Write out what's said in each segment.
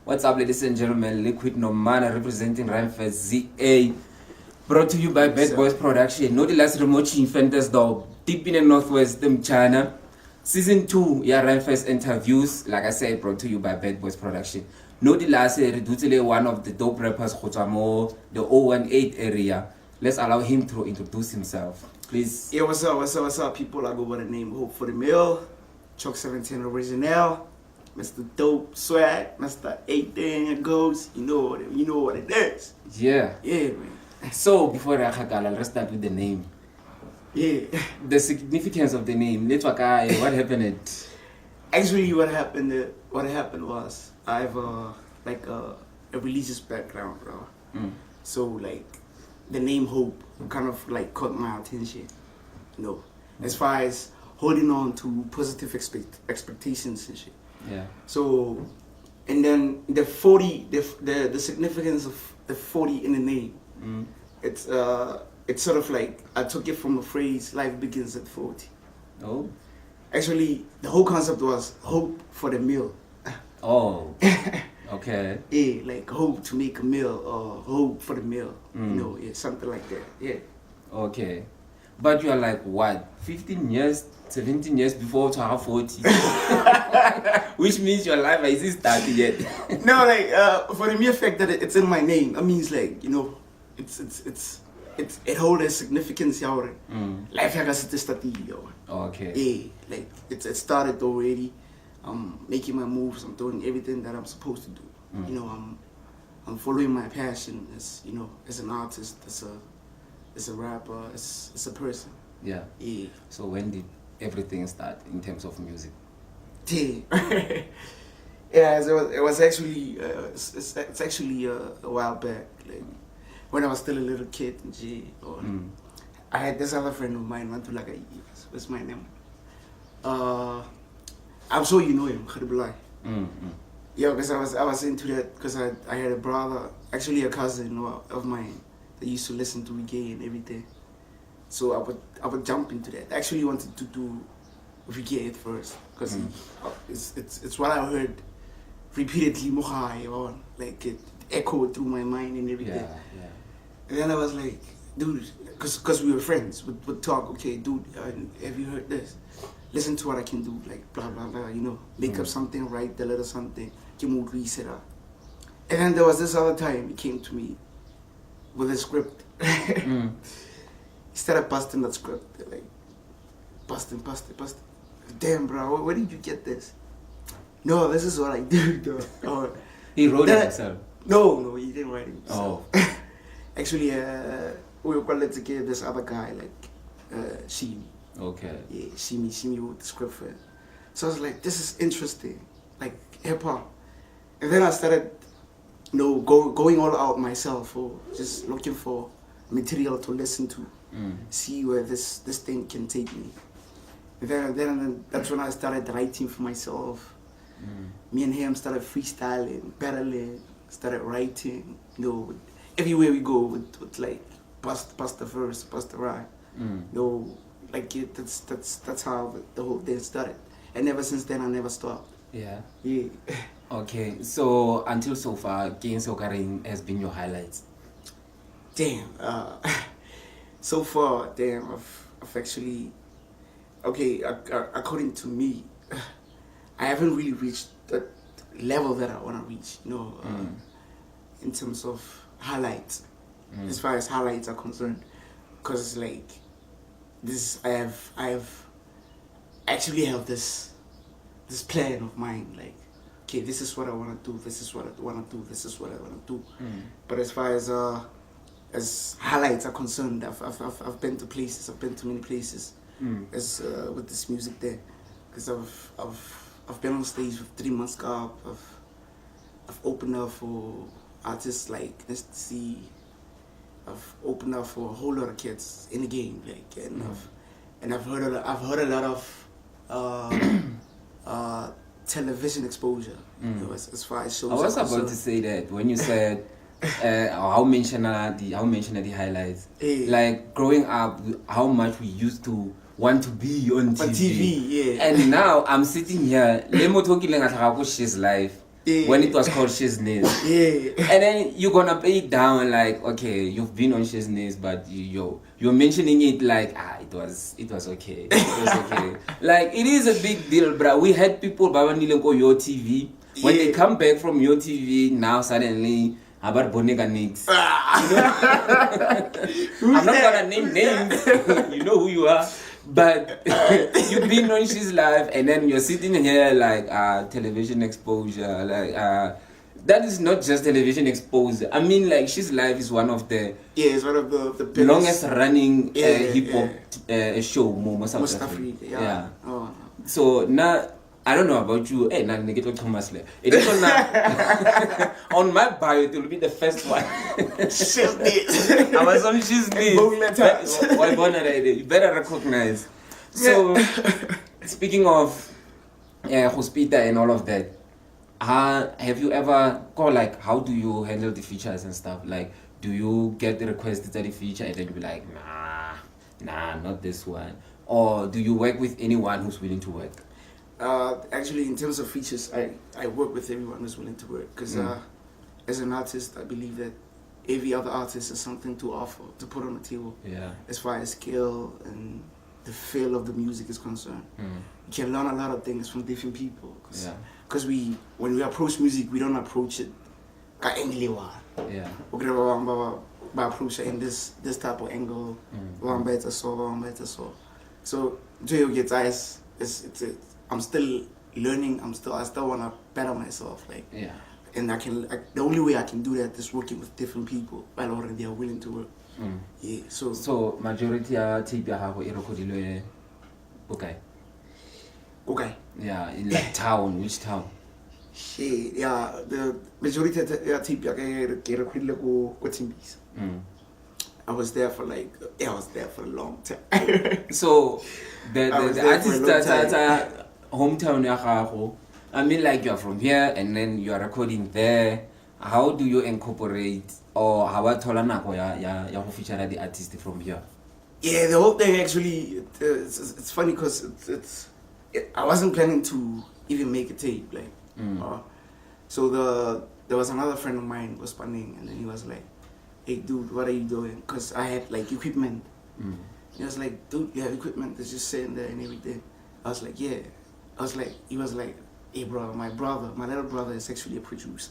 What's up, ladies and gentlemen? Liquid Nomana representing RHYMEFESTZA. Brought to you by Bad Boys Production. No the last remote in VENTERSDORP, deep in the northwest of China. Season 2, yeah, RHYMEFEST interviews. Like I said, brought to you by Bad Boys Production. No the last Redutile, one of the dope rappers, Khotamo, the 018 area. Let's allow him to introduce himself. Please. Yeah, what's up, people? I go by the name HOPE40MILL, Chuck 17 Original, Mr. Dope Swag, Mr. 18 Ghost. You know what it is. Yeah. Yeah, man. So before let's start with the name. Yeah. The significance of the name. What happened? Actually, what happened was I have a religious background, bro. So like the name Hope kind of like caught my attention. As far as holding on to positive expectations and shit. Yeah. So, and then the 40, the significance of the 40 in the name. It's sort of like I took it from a phrase, life begins at 40. Oh. Actually, the whole concept was hope for the meal. Oh. Okay. Yeah, like hope to make a meal or hope for the meal. Yeah, something like that. Yeah. Okay. But you are like what? 15 years, 17 years before to have 40. Which means your life isn't started yet. No, like for the mere fact that it's in my name, that means like, it holds a significance here. Life has started. Okay. Yeah, like it started already. I'm making my moves. I'm doing everything that I'm supposed to do. I'm following my passion as as an artist, as a rapper, as a person. Yeah. Yeah. So when did everything start in terms of music? Yeah. Yeah. So it was actually it's actually a while back, like when I was still a little kid. I had this other friend of mine, Mantulaga. What's my name? I'm sure you know him, Khadibulai. Yeah, because I was into that because I had a brother, actually a cousin of mine that used to listen to reggae and everything. So I would jump into that. I actually wanted to do reggae at first because it's what I heard repeatedly, like it echoed through my mind and everything. Yeah. And then I was like, dude, because we were friends, would talk. Okay, dude, have you heard this? Listen to what I can do, like blah blah blah. Make up something, write a little something, give me reset up. And then there was this other time he came to me with a script. He started busting that script, like busting. Damn, bro, where did you get this? No, this is what I do, though. He wrote it himself? No, he didn't write it himself. Oh. Actually, we were calling to get this other guy, like Shimi. Okay. Yeah, Shimi wrote the script for it. So I was like, this is interesting, like hip hop. And then I started, going all out myself, or just looking for material to listen to, see where this thing can take me. And then that's when I started writing for myself. Me and him started freestyling, battling, started writing. Everywhere we go with like bust the verse, bust the rhyme. That's how the whole thing started. And ever since then I never stopped. Yeah. Yeah. Okay, so until so far, Gain Sokaring has been your highlights. Damn. So far, damn, I've actually, according to me, I haven't really reached that level that I want to reach, in terms of highlights, as far as highlights are concerned, because like this, I actually have this plan of mine, like, okay, this is what I want to do, this is what I want to do, this is what I want to do. But as far as highlights are concerned, I've been to places, I've been to many places, as with this music there, because I've been on stage with 3 Months Scarp. I've opened up for artists like Nesty. I've opened up for a whole lot of kids in the game, like, and I've heard a lot of television exposure. As far as shows. I was about to say that when you said how mention the highlights, like growing up, how much we used to want to be on TV. Yeah. And now I'm sitting here, she's live. when it was called Shizness. And then you're gonna play it down like, okay, you've been on Shizness, but you're mentioning it like, it was okay. It was okay. Like, it is a big deal, bro. We had people Babanile go Your TV. When they come back from Your TV, now suddenly about Bonega Nix. I'm not gonna name names. You know who you are. But you've been on She's Live, and then you're sitting here like television exposure. Like that is not just television exposure. I mean, like, She's Live is one of the it's one of the longest running hip hop show. Most Africa. Yeah. Oh. So now, I don't know about you. Hey, now negative Thomas. It is on on my bio. It will be the first one. Shizness. I was on Shizness. Why you better recognize. So, speaking of hospital and all of that, have you ever called, like, how do you handle the features and stuff? Like, do you get the requested the feature and then you be like, nah, not this one? Or do you work with anyone who's willing to work? Actually, in terms of features, I work with everyone who's willing to work, because as an artist, I believe that every other artist has something to offer, to put on the table. Yeah. As far as skill and the feel of the music is concerned, you can learn a lot of things from different people. Because when we approach music, we don't approach it Yeah. By approach it in this type of angle. So I'm still learning. I still want to better myself. And the only way I can do that is working with different people while already they are willing to work. Yeah. So majority of tape you have okay. Okay. Yeah, in like town. Which town? Shit. Yeah, the majority of the tape I recorded go Timbis. I was there for a long time. So the artist that hometown yahago, I mean, like, you're from here and then you're recording there. How do you incorporate, or how tolanako ya feature the artist from here? Yeah, the whole thing actually, it's funny because I wasn't planning to even make a tape, like. So there was another friend of mine who was panning, and then he was like, "Hey dude, what are you doing?" Because I had like equipment. He was like, "Dude, you have equipment that's just sitting there and everything." I was like, "Yeah." He was like, "Hey bro, my little brother is actually a producer."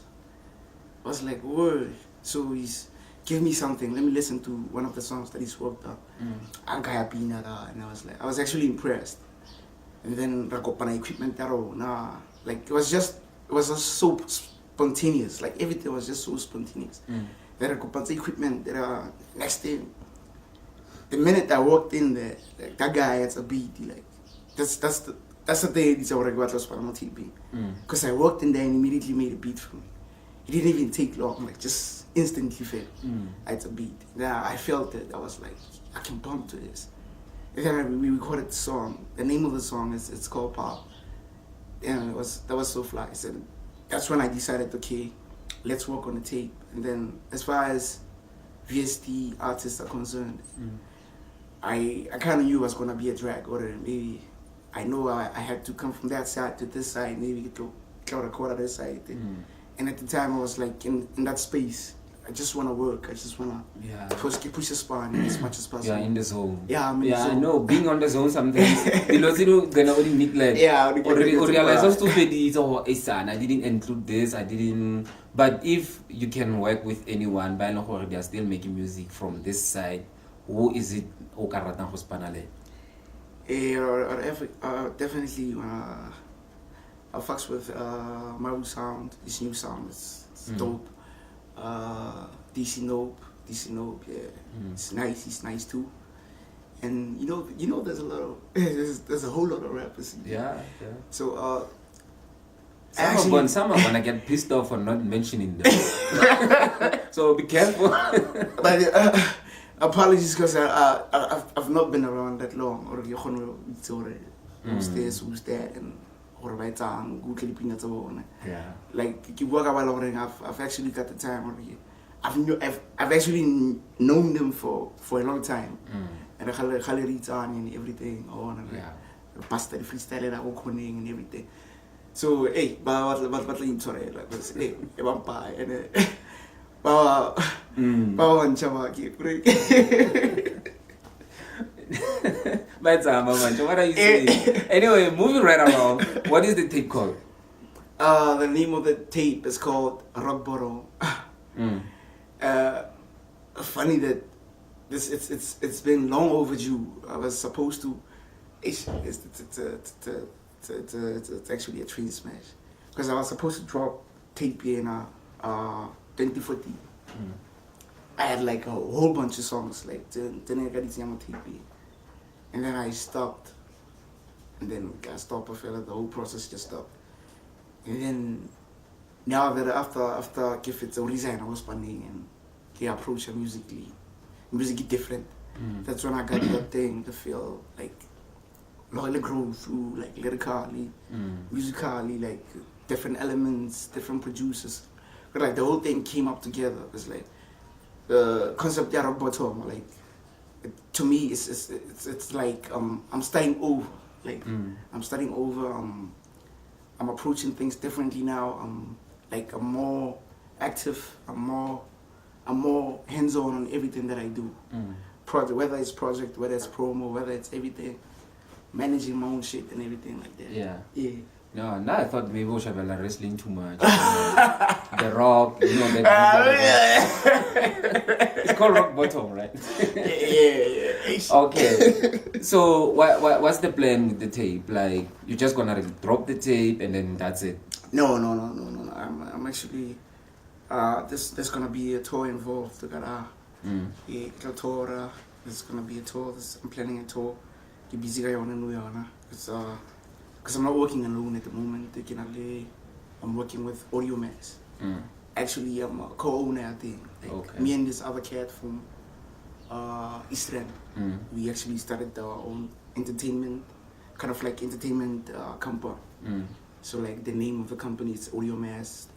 I was like, "Word." So he's give me something. Let me listen to one of the songs that he's worked on. And I was actually impressed. And then Rakopana equipment like it was just so spontaneous. Like everything was just so spontaneous. Then Rakopana equipment next thing. The minute I walked in there, like, that guy had a beat. Like that's the day this was TV. Because I walked in there and immediately made a beat for me. It didn't even take long, like just instantly felt I had a beat. Then I felt it. I was like, I can bump to this. And then we recorded the song. The name of the song it's called Pop. And that was so fly. So that's when I decided, okay, let's work on the tape. And then as far as VST artists are concerned, I kind of knew it was gonna be a drag order. Maybe I know I had to come from that side to this side. Maybe get to record on this side. And at the time I was like in that space. I just want to work. I just want to push the span as much as possible. Yeah, in the zone. Yeah, I'm in the zone. I know. Being on the zone sometimes, gonna only meet like. Yeah, or realize also I didn't include this. I didn't. But if you can work with anyone, by now they are still making music from this side. Who is it? Definitely. I fucks with Maru Sound. This new sound is dope. DC Nope, yeah, it's nice. He's nice too. And you know, there's a lot of there's a whole lot of rappers. Yeah. So some are gonna get pissed off for not mentioning them. So be careful. But apologies because I've not been around that long. Or who's this, who's that, and. Yeah. Like I've actually got the time already. I've actually known them for a long time. And and everything. Pasta the freestyle and everything. So hey, but you sorry like this. Hey, I'm pie and Bawa Chama What are you saying? Anyway, moving right along. What is the tape called? The name of the tape is called Rock Bottom. Funny that it's been long overdue. I was supposed to. It's actually a train smash because I was supposed to drop tape in 2014. I had like a whole bunch of songs like the tape, and then I stopped, and then I stopped. I felt like the whole process just stopped, and then now that after if it's a reason I was spending and the approach musically different. That's when I got that thing to feel like really grow through like lyrically, musically, like different elements, different producers. But like the whole thing came up together. It's like the concept of rock bottom, like to me it's like I'm starting over. Like I'm starting over. I'm approaching things differently now. I'm more active. I'm more hands-on on everything that I do. Project, whether it's project, whether it's promo, whether it's everything, managing my own shit and everything like that. Yeah. Yeah. No, now I thought maybe we should have like wrestling too much. The Rock, you know that. It's called Rock Bottom, right? Yeah. Okay. So what's the plan with the tape? Like you're just gonna drop the tape and then that's it? No. I'm actually there's gonna be a tour involved. Yeah, a tour. There's gonna be a tour. I'm planning a tour. You're busy guy on because I'm not working alone at the moment. I'm working with Audio Mass. Actually, I'm a co-owner, I think. Like, okay. Me and this other cat from Eastern. We actually started our own entertainment company. So like the name of the company is Audio Mass.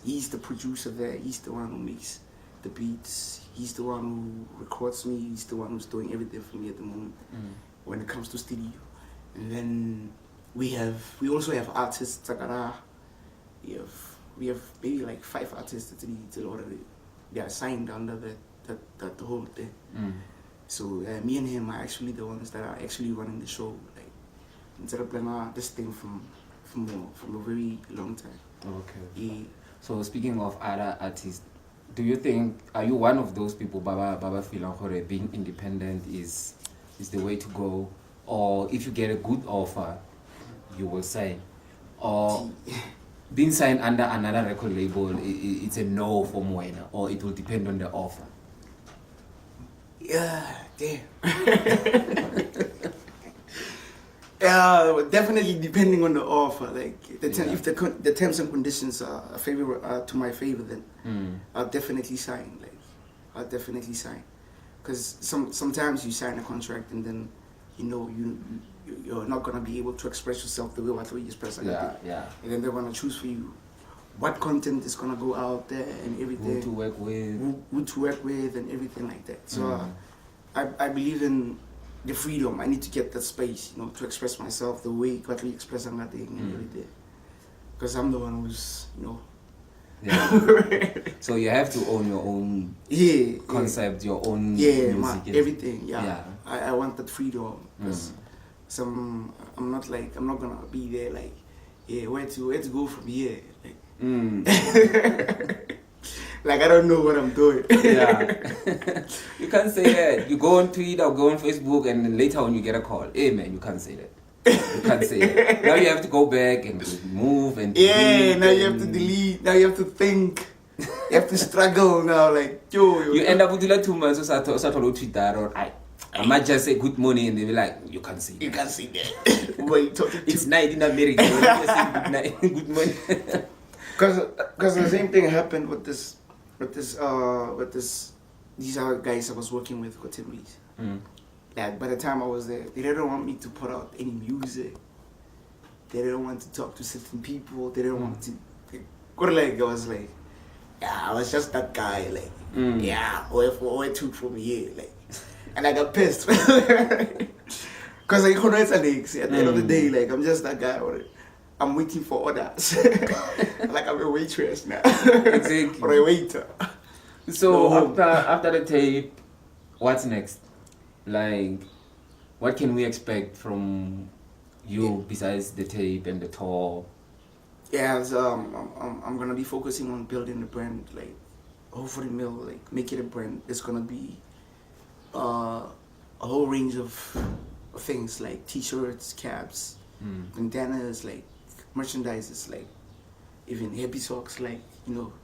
He's the producer there. He's the one who makes the beats. He's the one who records me. He's the one who's doing everything for me at the moment when it comes to studio. And then we also have artists. We have maybe like 5 artists that already they are signed under that whole thing. So me and him are actually the ones that are actually running the show. Like instead of planning this thing from a very long time. Okay. Yeah. So speaking of other artists, do you think, are you one of those people, Baba feeling being independent is the way to go? Or if you get a good offer, you will sign? Or being signed under another record label, it's a no for Moena, or it will depend on the offer? Yeah, damn. Yeah, definitely depending on the offer. Like if the terms and conditions are to my favor, then I'll definitely sign. Like I'll definitely sign, because sometimes you sign a contract and then you're not gonna be able to express yourself the way you express. Yeah. And then they're gonna choose for you what content is gonna go out there and everything. Who to work with. Who to work with and everything like that. So I believe in the freedom. I need to get that space, to express myself the way I express something and everything. Because I'm the one who's, Yeah. So you have to own your own concept, your own music. Everything. Yeah. I want that freedom. Because I'm not gonna be there like, where to go from here. Like, like I don't know what I'm doing. Yeah. You can't say that. You go on Twitter or go on Facebook and then later on you get a call. Hey man, you can't say that. You can't say it. Now you have to go back and move and delete. Now you have to delete. Now you have to think. You have to struggle now. Like yo. You end up with like 2 months or so on Twitter or I might just say good morning and they be like, you can't say that. You can't say that. Wait, it's night in America. You just say good night, good morning. Because the same thing happened with these other guys I was working with, Kotimbis. That by the time I was there, they didn't want me to put out any music. They didn't want to talk to certain people. They didn't want to. I was like, I was just that guy. Like, or two from here. Like, and I got pissed because at the end of the day, like I'm just that guy. I'm waiting for orders. Like I'm a waitress now. Exactly. Or a waiter. So No. after the tape, what's next? Like, what can we expect from you besides the tape and the tour? Yeah, I'm gonna be focusing on building the brand, like HOPE40MILL, like make it a brand. It's gonna be a whole range of things like t-shirts, caps, bandanas, like merchandises, like even happy socks, like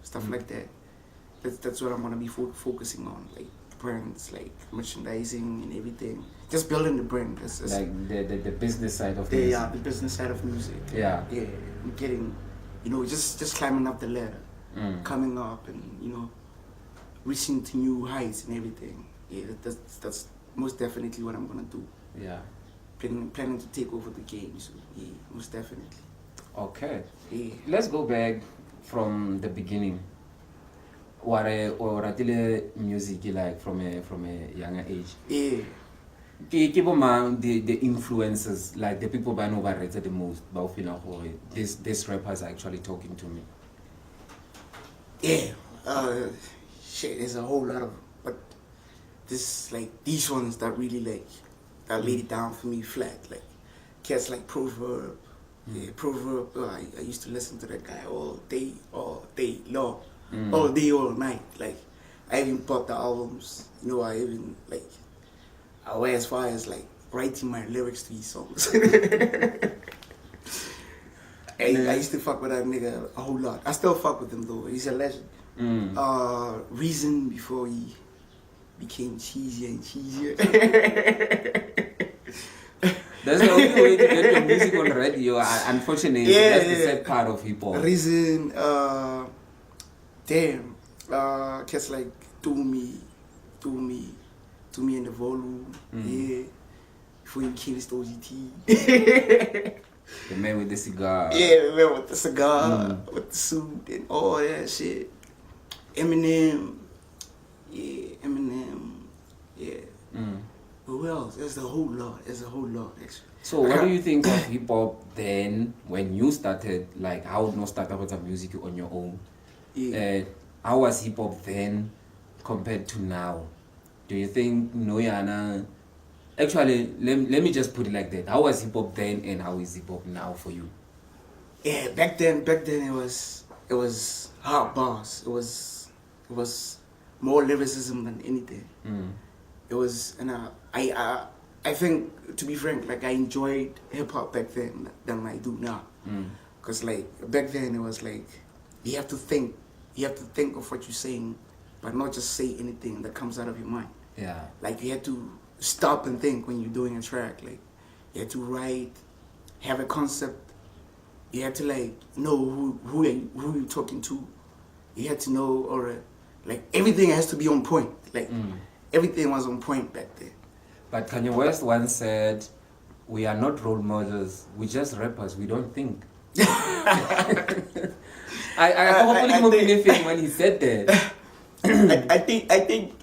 stuff like that. That's what I'm gonna be focusing on, like brands, like merchandising and everything. Just building the brand. Like the business side of the music. the business side of music. Yeah. Yeah, I'm getting, just climbing up the ladder, coming up, and reaching to new heights and everything. Yeah, that's most definitely what I'm gonna do. Yeah. Planning to take over the game. So yeah, most definitely. Okay. Yeah. Let's go back from the beginning. What music you like from a younger age? Yeah. Keep in mind the influences, like the people I know rated the most. But this rapper is actually talking to me. Yeah. Shit, there's a whole lot of, but these ones that really that laid it down for me flat. Like cats like Proverb. Yeah, Proverb. I used to listen to that guy all day long. All day, all night. Like I even bought the albums. I even I went as far as writing my lyrics to these songs. I used to fuck with that nigga a whole lot. I still fuck with him though. He's a legend. Reason before he became cheesier and cheesier. That's the only way to get your music on radio. Unfortunately, that's the sad part of hip hop. Reason, damn, cats like Do Me in the volume, yeah. Before you kill this OGT. The man with the cigar. Yeah, the man with the cigar, with the suit and all that shit. Eminem, yeah. Who else? There's a whole lot. Actually. So what do you think of hip hop then when you started? Like how you started with the music on your own? Yeah. How was hip hop then compared to now? Do you think Noyana? Actually, let me just put it like that. How was hip hop then, and how is hip hop now for you? Yeah, back then it was hard bars. It was more lyricism than anything. It was, and I think, to be frank, I enjoyed hip hop back then than I do now. Cause back then it was you have to think of what you're saying, but not just say anything that comes out of your mind. Yeah. You had to stop and think when you're doing a track. You had to write, have a concept. You had to know who you're talking to. You had to know, or everything has to be on point. Everything was on point back then. But Kanye West once said, "We are not role models. We're just rappers. We don't think." I hopefully think when he said that. I think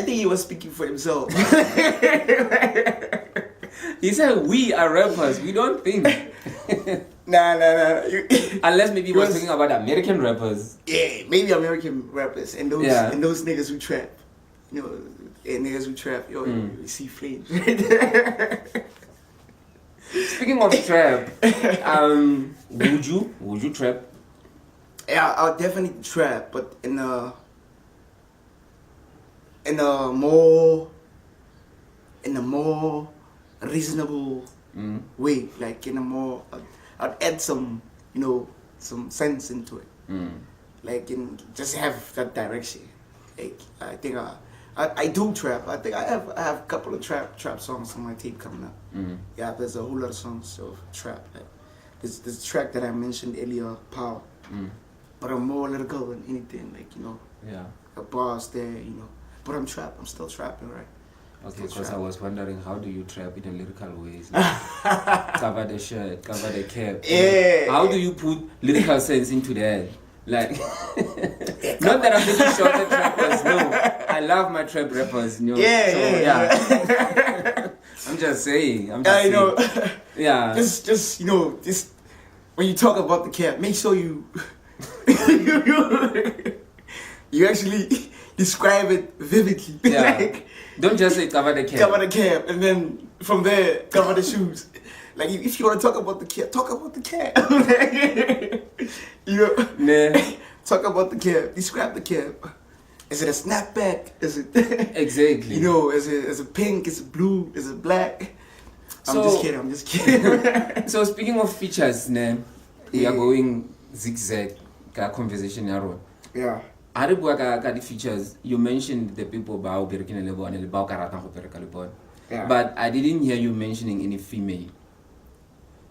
he was speaking for himself. He said, "We are rappers. We don't think." Nah. Unless maybe he was talking about American rappers. Yeah, maybe American rappers and those niggas who trap. Niggas who trap. You see flames. Speaking of trap, would you trap? Yeah, I'll definitely trap, but in a more reasonable way, in a more, I'd add some sense into it, just have that direction. I think I do trap. I think I have a couple of trap songs on my tape coming up. Yeah, there's a whole lot of songs of trap. There's this track that I mentioned earlier, Power. But I'm more lyrical than anything, Yeah. a bars there, But I'm still trapping, right? Okay, because I was wondering, how do you trap in a lyrical ways? Cover the shirt, cover the cap. Yeah. How do you put lyrical sense into that? Not that I'm making sure that trappers, no. I love my trap rappers, Yeah. I'm just saying. I know. Yeah. Just when you talk about the cap, make sure you you actually describe it vividly. Yeah. Like, Don't just say cover the cap. cover the cap, and then from there cover the shoes. Like if you want to talk about the cap, talk about the cap. You know, Nah. talk about the cap. Describe the cap. Is it a snapback? Is it Exactly. You know, is it pink? Is it blue? Is it black? I'm So- just kidding. So speaking of features, ne, we are Yeah. going zigzag ka conversation ya rona. Yeah. Ha re bua ka di features, you mentioned the people ba o berekile le bona le ba o ka ratang go bereka le bona. Yeah. But I didn't hear you mentioning any female.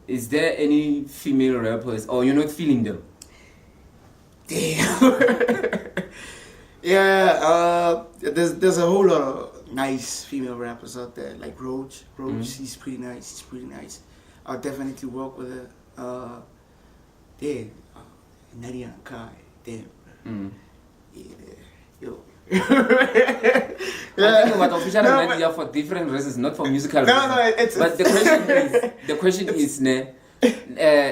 Is there any female rappers or you're not feeling them? Damn. Yeah, there's a whole lot of nice female rappers out there, like Roach. She's pretty nice. She's pretty nice. I'll definitely work with her. Damn, Nadia and Kai. Damn. Yeah, yo. I think about official No, and Nadia for different reasons, not for musical No, reasons. no, it's But the question is ne,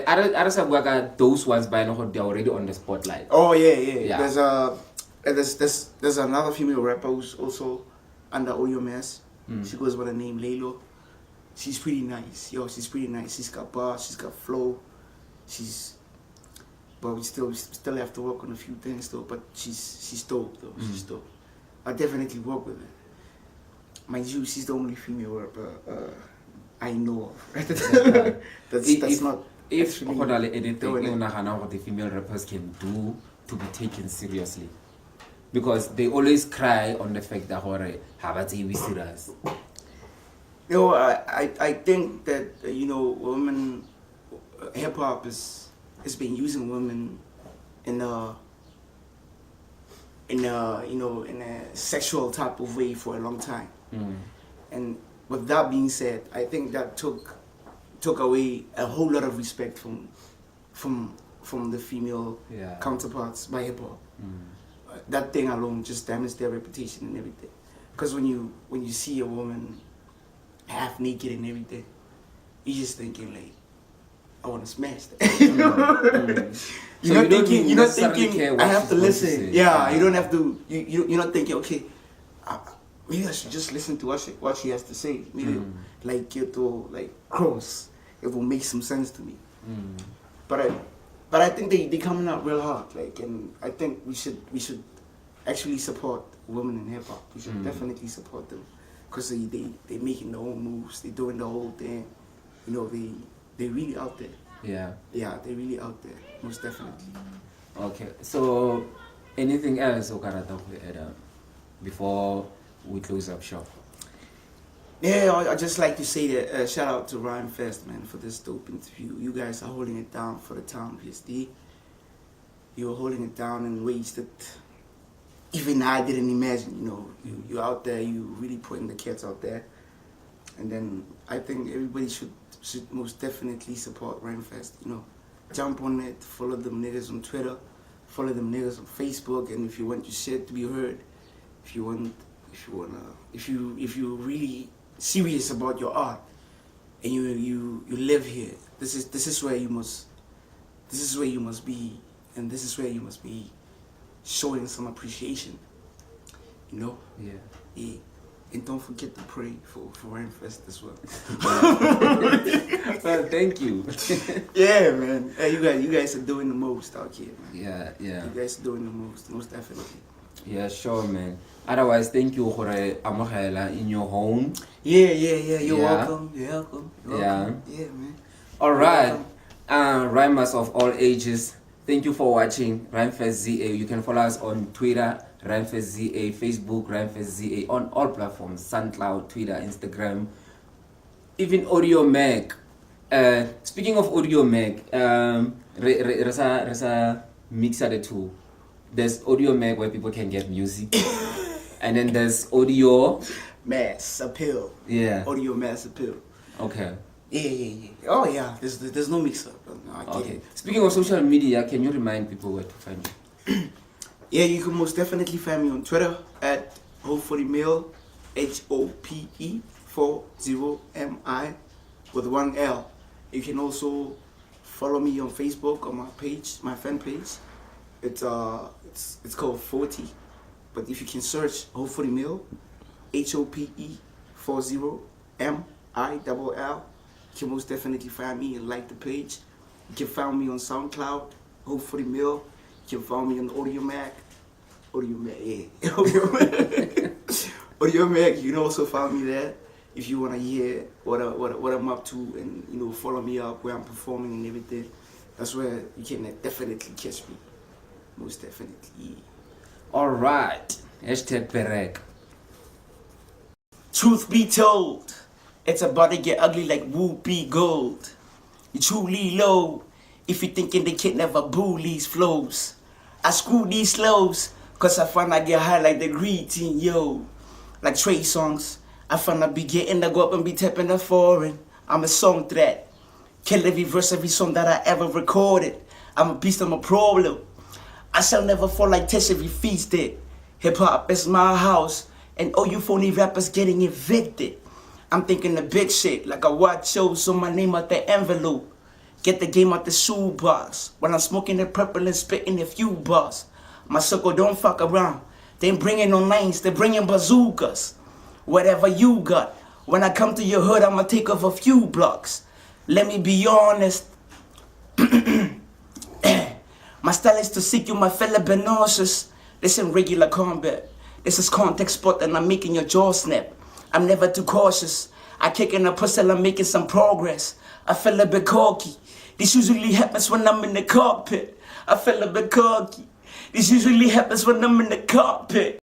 are sa bua ka those ones by no they're already on the spotlight. Oh yeah. Yeah. There's another female rapper who's also under OUMS. She goes by the name Laylo. She's pretty nice. Yo, she's pretty nice. She's got bars, she's got flow. But we still have to work on a few things though. But she's dope though. She's dope. I definitely work with her. Mind you, she's the only female rapper I know of. That's not. If actually ho na le anything doing you it. nagana what the female rappers can do to be taken seriously, because they always cry on the fact that hore ha ba tsebe serious. You know, I think that women, hip hop has been using women in a sexual type of way for a long time. And with that being said, I think that took away a whole lot of respect from the female Yeah. counterparts by hip hop. That thing alone just damaged their reputation and everything. Because when you see a woman half naked and everything, you're just thinking like, I want to smash that. You're not thinking I have to listen. Yeah, you don't have to. You're not thinking, okay, maybe I should just listen to what she has to say. Maybe like it will cross. It will make some sense to me. But I think they coming out real hard. And I think we should actually support women in hip hop. We should definitely support them because they making their own moves. They doing the whole thing. They really out there. Yeah. Yeah, they really out there. Most definitely. Okay. So anything else Okarata to add before we close up shop? Yeah, I just like to say that shout out to RHYMEFESTZA, man, for this dope interview. You guys are holding it down for the town PSD. You're holding it down in ways that even I didn't imagine. You're out there. You really putting the kids out there. And then I think everybody should most definitely support RHYMEFESTZA. Jump on it, follow them niggas on Twitter, follow them niggas on Facebook, and if you want your shit to be heard, if you really serious about your art and you live here, this is where you must be, and this is where you must be showing some appreciation. Yeah. And don't forget to pray for RHYMEFESTZA as well. Well, thank you. Yeah, man. Hey, you guys are doing the most out here, man. Yeah. You guys are doing the most definitely. Yeah, sure, man. Otherwise, thank you for amogela in your home. Yeah. You're welcome. You're welcome. Yeah, man. All right, rhymers of all ages. Thank you for watching RHYMEFESTZA. You can follow us on Twitter, RHYMEFESTZA, Facebook, RHYMEFESTZA, on all platforms, SoundCloud, Twitter, Instagram, even Audio Mac. Speaking of Audio Mac, resa mixer the two. There's Audio Mac where people can get music, and then there's Audio Mass appeal. Yeah. Audio mass appeal. Okay. Yeah. Oh yeah. There's no mix up. No, I get Okay. it. Speaking of social media, can you remind people where to find you? Yeah, you can most definitely find me on Twitter at HOPE40MILL, HOPE40MI with one L. You can also follow me on Facebook on my page, my fan page. It's called 40. But if you can search HOPE40MILL, HOPE40MILL, you can most definitely find me and like the page. You can find me on SoundCloud, HOPE40MILL. You can find me on AudioMac, yeah. AudioMac, you can also find me there if you want to hear what I'm up to, and follow me up where I'm performing and everything. That's where you can definitely catch me, most definitely. Alright, #Perek. Truth be told, it's about to get ugly like Whoopi Gold. You truly low if you thinking they can't never boo these flows. I screw these slows, cause I find I get high like the greeting, yo. Like Trey songs, I find I be getting to go up and be tapping the foreign. I'm a song threat. Kill every verse, every song that I ever recorded. I'm a beast, I'm a problem. I shall never fall like Tess if you feast it. Hip hop is my house, and all you phony rappers getting evicted. I'm thinking the big shit, like I watch shows, so my name out the envelope. Get the game out the shoebox. When I'm smoking the purple and spitting a few bars. My circle don't fuck around. They ain't bringing no names, they bringing bazookas. Whatever you got, when I come to your hood, I'ma take off a few blocks. Let me be honest. My style is to seek you, my fellow nauseous. This ain't regular combat. This is context spot and I'm making your jaw snap. I'm never too cautious. I kick in a pussy, I'm making some progress. I feel a bit cocky. This usually happens when I'm in the cockpit. I feel a bit cocky. This usually happens when I'm in the cockpit.